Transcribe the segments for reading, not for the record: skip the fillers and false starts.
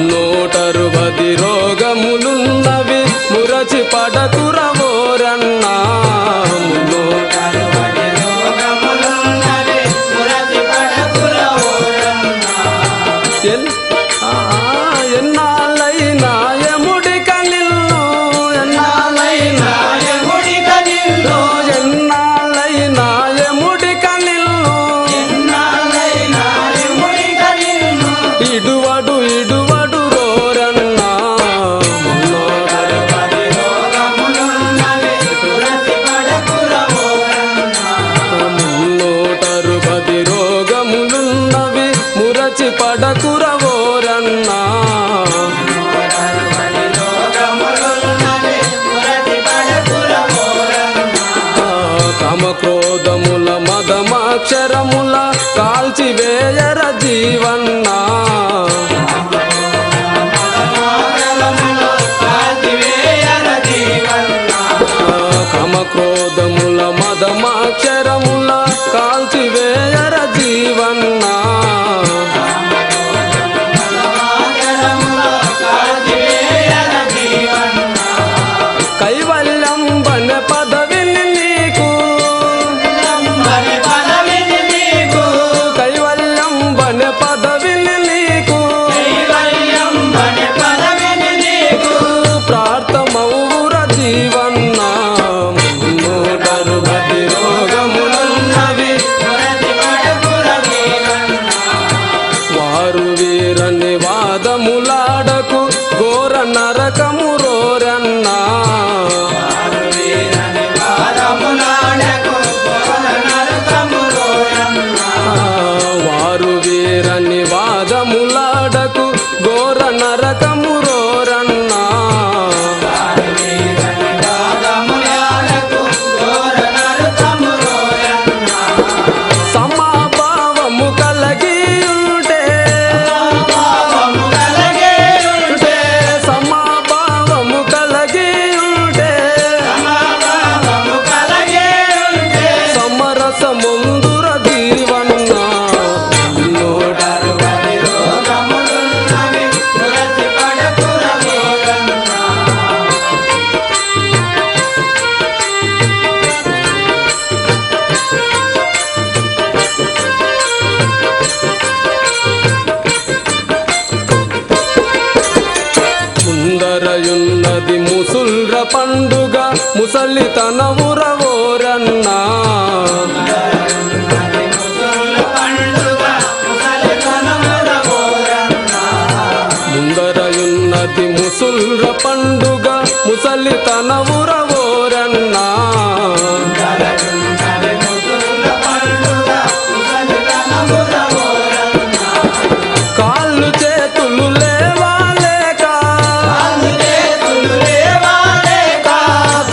మున్నూటరువది రోగములున్నవి మురచి పడకురవోరన్నా మున్నూటరువది రోగములున్నవి మురచి పడకురవోరన్నా ఎన్నాళ్ళైనా ఎముడిక నిల్లు ఎన్నాళ్ళైనా ఎముడిక నిల్లు ఎన్నాళ్ళైనా ఎముడిక నిల్లు ఎన్నాళ్ళైనా ఎముడిక నిల్లు ఇడువడు ఇడువడు రోరన్నా మున్నూటరువది రోగములున్నవి మురచి పడకురవోరన్నా మున్నూటరువది రోగములున్నవి మురచి పడకురవోరన్నా కామక్రోధముల మదమాక్షరముల కాల్చివేయర జీవన్నా కామక్రోధముల మదమాక్షరముల కాల్చివేయర జీవన్నా కైవల్యం బన పదవిని నీకు కైవల్యం బన పదవిని నీకు ప్రార్థమౌర జీవన్నా మున్నూటరువది రోగములున్నవి వారు వీరని వాదములాడకు ఘోర నరకము రోరన్నా వారు వీరని వాదములాడకు ఘోర నరకము రోరన్నా సమాభావము కలిగి ఉంటే సమాభావము కలిగి ఉంటే సమరస ముందుర జీవన్నా మున్నూటరువది రోగములున్నవి మురచి పడకురవోరన్నా ముందరయున్నది ముసుల్ర పండుగ ముసలితనవురవోరన్నా ముందరయున్నది ముసుల్ర పండుగ ముసలితనవురవోరన్నా కాళ్ళు చేతులు లేవాలేక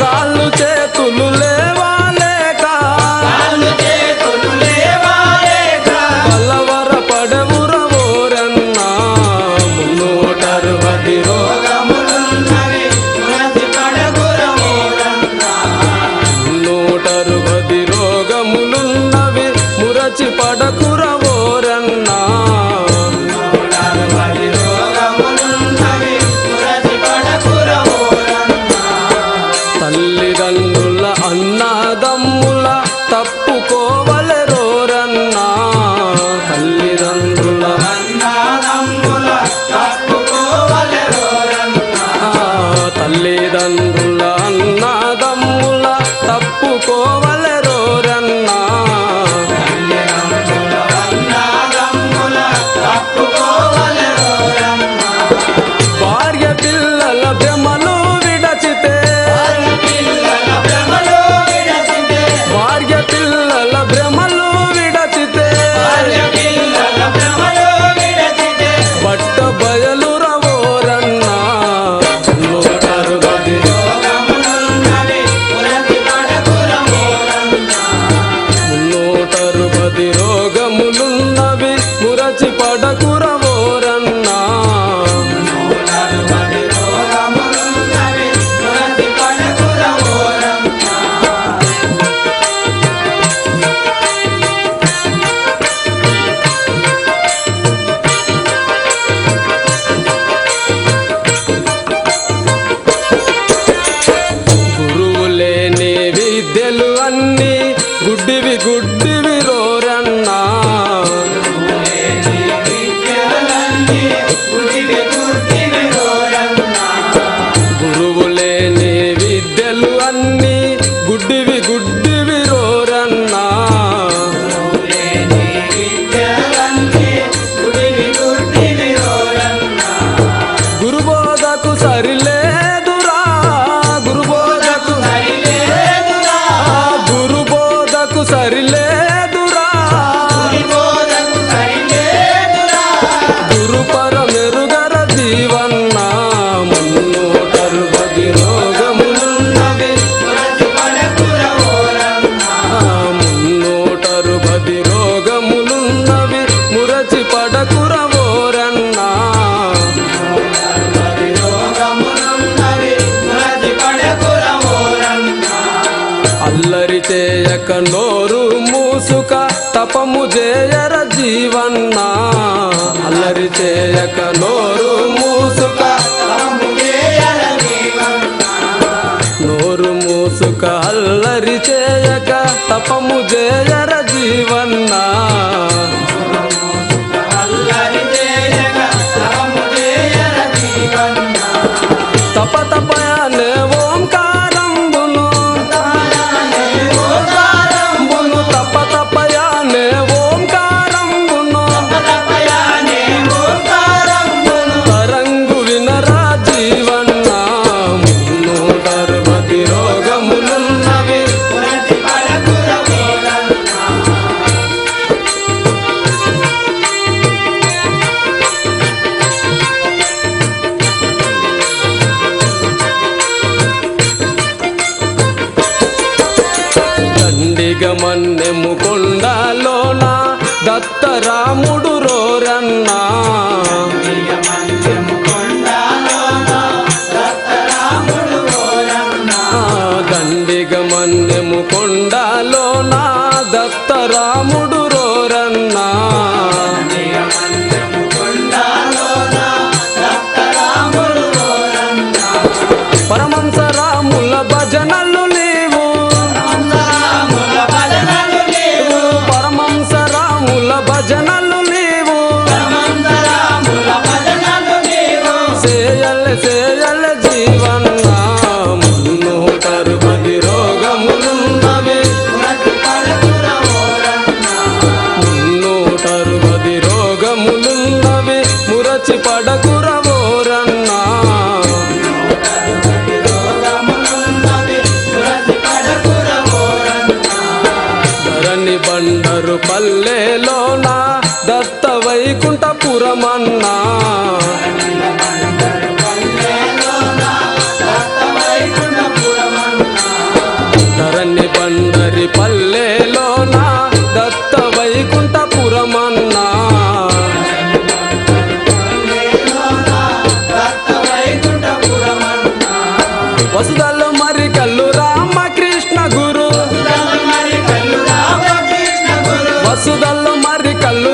కాళ్ళు చేతులు లేవాలేక కలవర పడవురవోరన్నా మున్నూటరువది రోగములున్నవి మురచి పడకురవోరన్నా పడకురవోరన్నా అల్లరి చేయక నోరు మూసుక తపము చేయర జీవన్నా అల్లరి చేయక నోరు మూసుక నోరు మూసుక అల్లరి చేయక తపము చేయర జీవన్నా తప తపయానే ఓంకారంబును తప తపయానే ఓంకారంబును తరంగు వినరా జీవన్నా మున్నూటర్వది రోగములున్నవి దండిగమన్నెము కొండలోన దత్తరాముడు రోరన్నా దండిగమన్నెము కొండలోన దత్తరాముడు రోరన్నా పరమంస రాముల భజనలు లేవు పరమంస రాముల భజనలు లేవు సేయల్ సేయల్ జీవన్నా మున్నూటర్వది రోగములున్నవి మున్నూటర్వది రోగములున్నవి మురచి పడకురవోరన్నా ధరణి బండరు పల్లెలోన దత్త వైకుంఠపురమన్నా ధరణి బండరి పల్లెలోన దత్త వైకుంఠపురమన్నా వసుదల్లో మరి కల్లు రామకృష్ణ గురు వసుదల్లో మరి కల్లు